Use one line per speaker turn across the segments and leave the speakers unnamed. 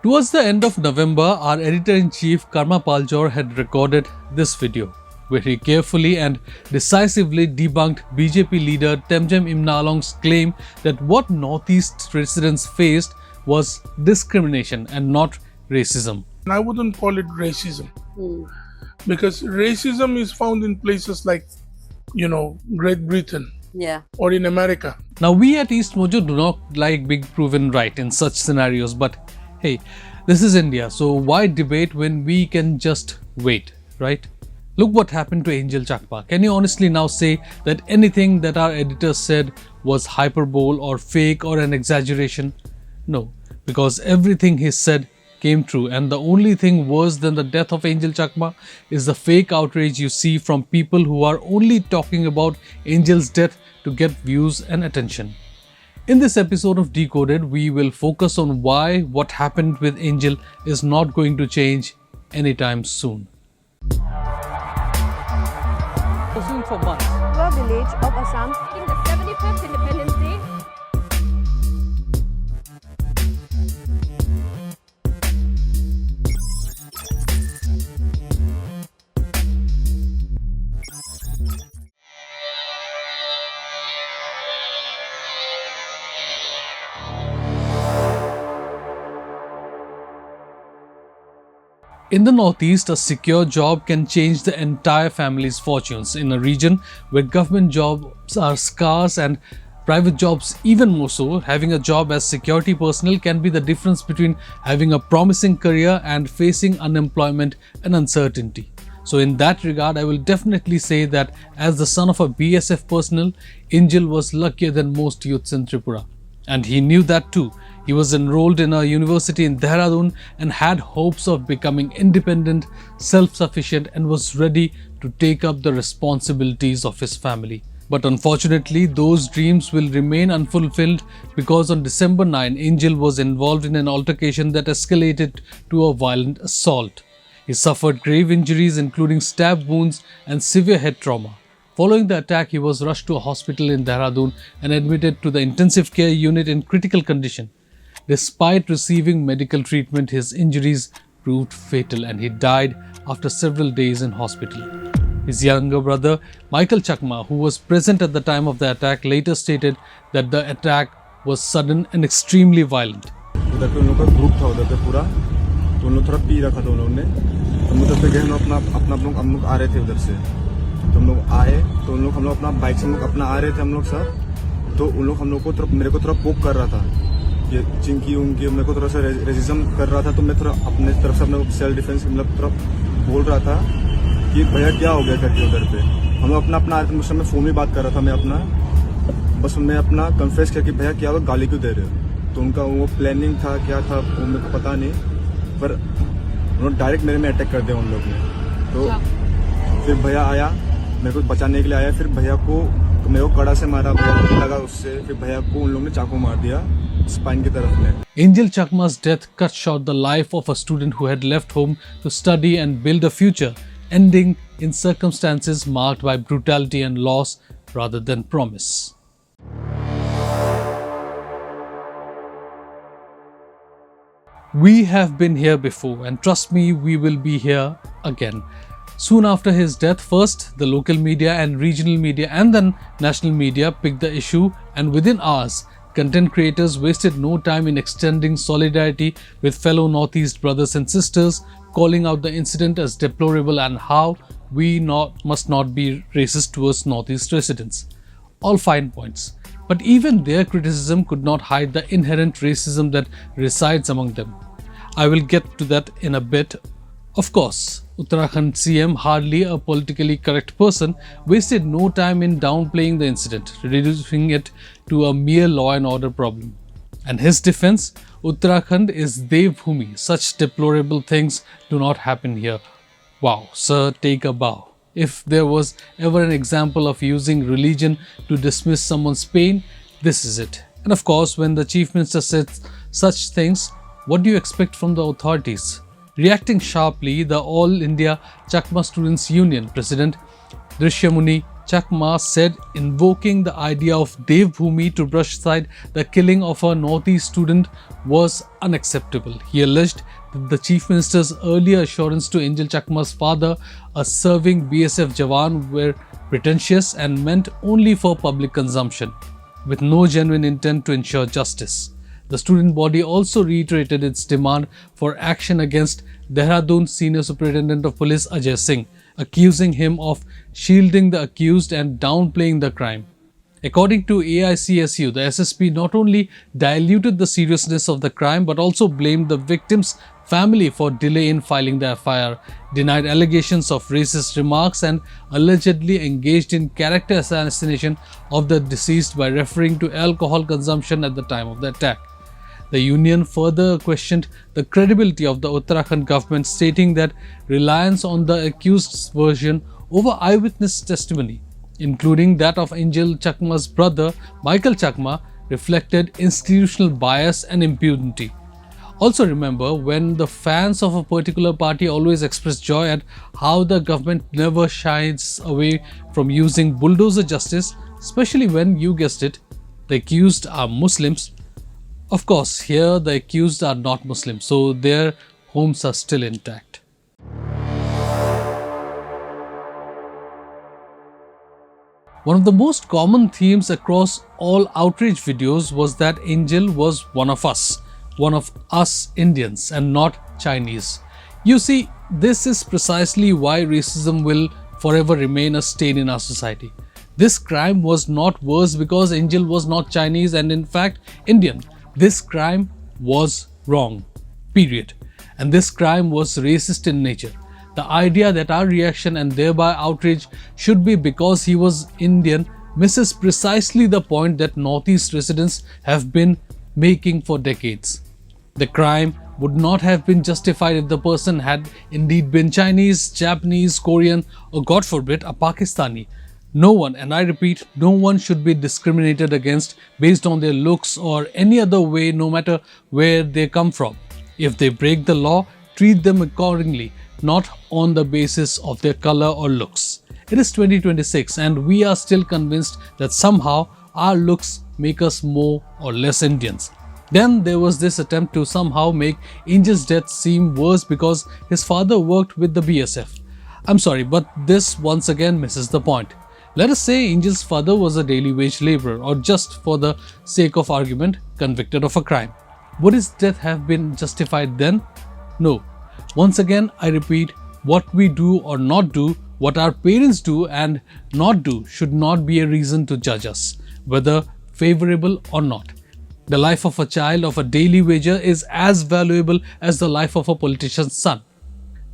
Towards the end of November, our editor-in-chief Karma Paljor had recorded this video, where he carefully and decisively debunked BJP leader Temjen Imna Along's claim that what Northeast residents faced was discrimination and not racism.
I wouldn't call it racism because racism is found in places like, Great Britain or in America.
Now, we at EastMojo do not like being proven right in such scenarios, but hey, this is India, so why debate when we can just wait, right? Look what happened to Anjel Chakma. Can you honestly now say that anything that our editor said was hyperbole or fake or an exaggeration? No, because everything he said came true, and the only thing worse than the death of Anjel Chakma is the fake outrage you see from people who are only talking about Angel's death to get views and attention. In this episode of Decoded, we will focus on why what happened with Anjel is not going to change anytime soon. For months.
Village of Assam in the 75th Independence Day.
In the Northeast, a secure job can change the entire family's fortunes. In a region where government jobs are scarce and private jobs even more so, having a job as security personnel can be the difference between having a promising career and facing unemployment and uncertainty. So in that regard, I will definitely say that as the son of a BSF personnel, Anjel was luckier than most youths in Tripura. And he knew that too. He was enrolled in a university in Dehradun and had hopes of becoming independent, self-sufficient, and was ready to take up the responsibilities of his family. But unfortunately, those dreams will remain unfulfilled because on December 9, Anjel was involved in an altercation that escalated to a violent assault. He suffered grave injuries including stab wounds and severe head trauma. Following the attack, he was rushed to a hospital in Dehradun and admitted to the intensive care unit in critical condition. Despite receiving medical treatment, his injuries proved fatal and he died after several days in hospital. His younger brother, Anjel Chakma, who was present at the time of the attack, later stated that the attack was sudden and extremely violent.
उधर पे उन लोगों का group था उधर पे पूरा, तो उन लोग थोड़ा पी रखा था उन लोगों ने, तो हम उधर पे गए, हम लोग आ रहे थे उधर से, तो हम लोग आए, तो उन लोग हम लोग अपना बाइक से हम लोग अपना आ रहे थे हम लोग सब, तो उन लोग हम लोग को मेरे को थोड़ा पोक कर रहा था, ये चिंकी उनकी मेरे को थोड़ा सा रेजिज्म कर रहा था, तो मैं थोड़ा अपने तरफ से अपने सेल्फ डिफेंस मतलब थोड़ा बोल रहा था कि भैया क्या हो गया करके उधर पे, हम लोग अपना उस समय फोन में बात कर रहा था, मैं अपना बस मैं अपना कन्फेस किया कि भैया क्या हुआ, गाली क्यों दे रहे हो, तो उनका वो प्लानिंग था क्या था वो मेरे को पता नहीं, पर उन्होंने डायरेक्ट मेरे में अटैक कर दिया उन लोग ने, तो फिर भैया आया मेरे को बचाने के लिए आया, फिर भैया को मेरे को कड़ा से मारा, भैया लगा उससे, फिर भैया को उन लोगों ने चाकू मार दिया स्पाइन की तरफ में.
Anjel Chakma's death cut short the life of a student who had left home to study and build a future, ending in circumstances marked by brutality and loss rather than promise. We have been here before, and trust me, we will be here again. Soon after his death, first the local media and regional media and then national media picked the issue, and within hours, content creators wasted no time in extending solidarity with fellow Northeast brothers and sisters, calling out the incident as deplorable and how we must not be racist towards Northeast residents. All fine points. But even their criticism could not hide the inherent racism that resides among them. I will get to that in a bit. Of course, Uttarakhand CM, hardly a politically correct person, wasted no time in downplaying the incident, reducing it to a mere law and order problem. And his defense, Uttarakhand is Devbhumi. Such deplorable things do not happen here. Wow, sir, take a bow. If there was ever an example of using religion to dismiss someone's pain, this is it. And of course, when the Chief Minister says such things, what do you expect from the authorities? Reacting sharply, the All India Chakma Students Union President Drishyamuni Chakma said, invoking the idea of Devbhoomi to brush aside the killing of a Northeast student was unacceptable. He alleged that the Chief Minister's earlier assurance to Anjel Chakma's father, a serving BSF Jawan, were pretentious and meant only for public consumption, with no genuine intent to ensure justice. The student body also reiterated its demand for action against Dehradun Senior Superintendent of Police Ajay Singh, accusing him of shielding the accused and downplaying the crime. According to AICSU, the SSP not only diluted the seriousness of the crime but also blamed the victim's family for delay in filing the FIR, denied allegations of racist remarks and allegedly engaged in character assassination of the deceased by referring to alcohol consumption at the time of the attack. The union further questioned the credibility of the Uttarakhand government, stating that reliance on the accused's version over eyewitness testimony, including that of Anjel Chakma's brother Michael Chakma, reflected institutional bias and impunity. Also remember, when the fans of a particular party always express joy at how the government never shies away from using bulldozer justice, especially when, you guessed it, the accused are Muslims. Of course, here the accused are not Muslims, so their homes are still intact. One of the most common themes across all outrage videos was that Anjel was one of us Indians and not Chinese. You see, this is precisely why racism will forever remain a stain in our society. This crime was not worse because Anjel was not Chinese and in fact Indian. This crime was wrong, period. And this crime was racist in nature. The idea that our reaction and thereby outrage should be because he was Indian misses precisely the point that Northeast residents have been making for decades. The crime would not have been justified if the person had indeed been Chinese, Japanese, Korean, or God forbid, a Pakistani. No one, and I repeat, no one should be discriminated against based on their looks or any other way, no matter where they come from. If they break the law, treat them accordingly, not on the basis of their color or looks. It is 2026 and we are still convinced that somehow our looks make us more or less Indians. Then there was this attempt to somehow make Angel's death seem worse because his father worked with the BSF. I'm sorry, but this once again misses the point. Let us say Angel's father was a daily wage laborer or, just for the sake of argument, convicted of a crime. Would his death have been justified then? No. Once again, I repeat, what we do or not do, what our parents do and not do should not be a reason to judge us, whether favorable or not. The life of a child of a daily wager is as valuable as the life of a politician's son.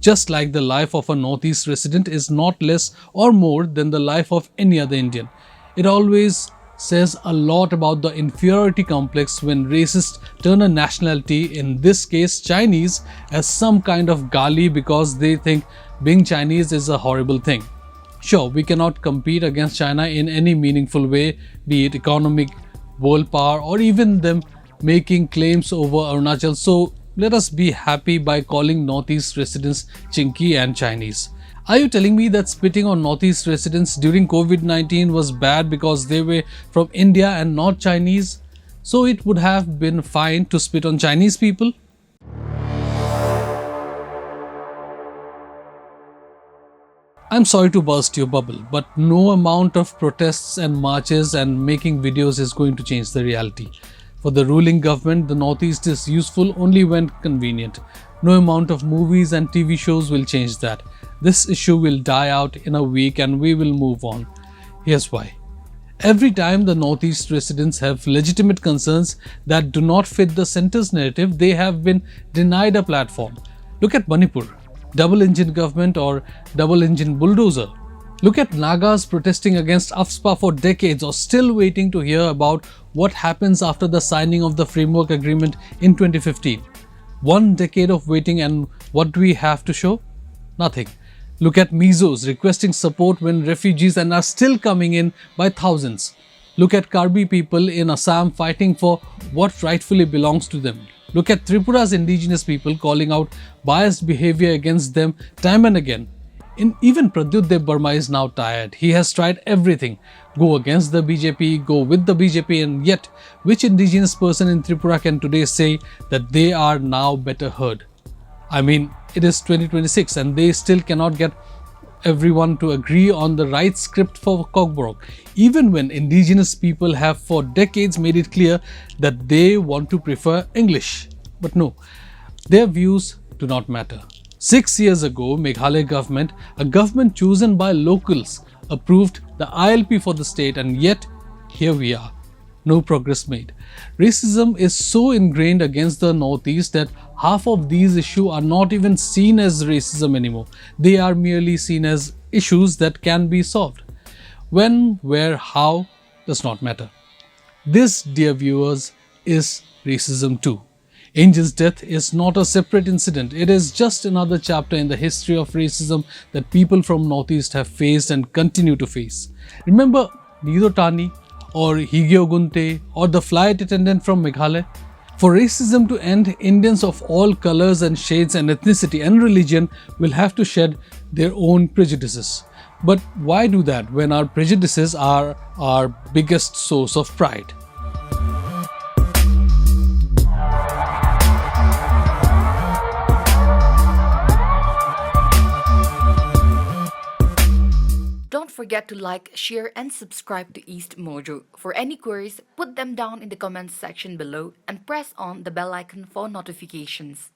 Just like the life of a Northeast resident is not less or more than the life of any other Indian. It always says a lot about the inferiority complex when racists turn a nationality, in this case Chinese, as some kind of gali because they think being Chinese is a horrible thing. Sure, we cannot compete against China in any meaningful way, be it economic, world power, or even them making claims over Arunachal, so let us be happy by calling Northeast residents Chinky and Chinese. Are you telling me that spitting on Northeast residents during COVID-19 was bad because they were from India and not Chinese? So it would have been fine to spit on Chinese people? I'm sorry to burst your bubble, but no amount of protests and marches and making videos is going to change the reality. For the ruling government, the Northeast is useful only when convenient. No amount of movies and TV shows will change that. This issue will die out in a week and we will move on. Here's why. Every time the Northeast residents have legitimate concerns that do not fit the centre's narrative, they have been denied a platform. Look at Manipur, double-engine government or double-engine bulldozer. Look at Nagas protesting against AFSPA for decades or still waiting to hear about what happens after the signing of the framework agreement in 2015. 1 decade of waiting, and what do we have to show? Nothing. Look at Mizos requesting support when refugees and are still coming in by thousands. Look at Karbi people in Assam fighting for what rightfully belongs to them. Look at Tripura's indigenous people calling out biased behavior against them time and again. Even Pradyut Dev Burma is now tired. He has tried everything. Go against the BJP, go with the BJP, and yet which indigenous person in Tripura can today say that they are now better heard? I mean, it is 2026 and they still cannot get everyone to agree on the right script for Kokborok, even when indigenous people have for decades made it clear that they want to prefer English. But no, their views do not matter. 6 years ago, Meghalaya government, a government chosen by locals, approved the ILP for the state, and yet here we are. No progress made. Racism is so ingrained against the Northeast that half of these issues are not even seen as racism anymore. They are merely seen as issues that can be solved. When, where, how does not matter. This, dear viewers, is racism too. Angel's death is not a separate incident. It is just another chapter in the history of racism that people from Northeast have faced and continue to face. Remember Nido Tani or Higyo Gunte or the flight attendant from Meghalaya? For racism to end, Indians of all colors and shades and ethnicity and religion will have to shed their own prejudices. But why do that when our prejudices are our biggest source of pride?
Don't forget to like, share, and subscribe to EastMojo. For any queries, put them down in the comments section below and press on the bell icon for notifications.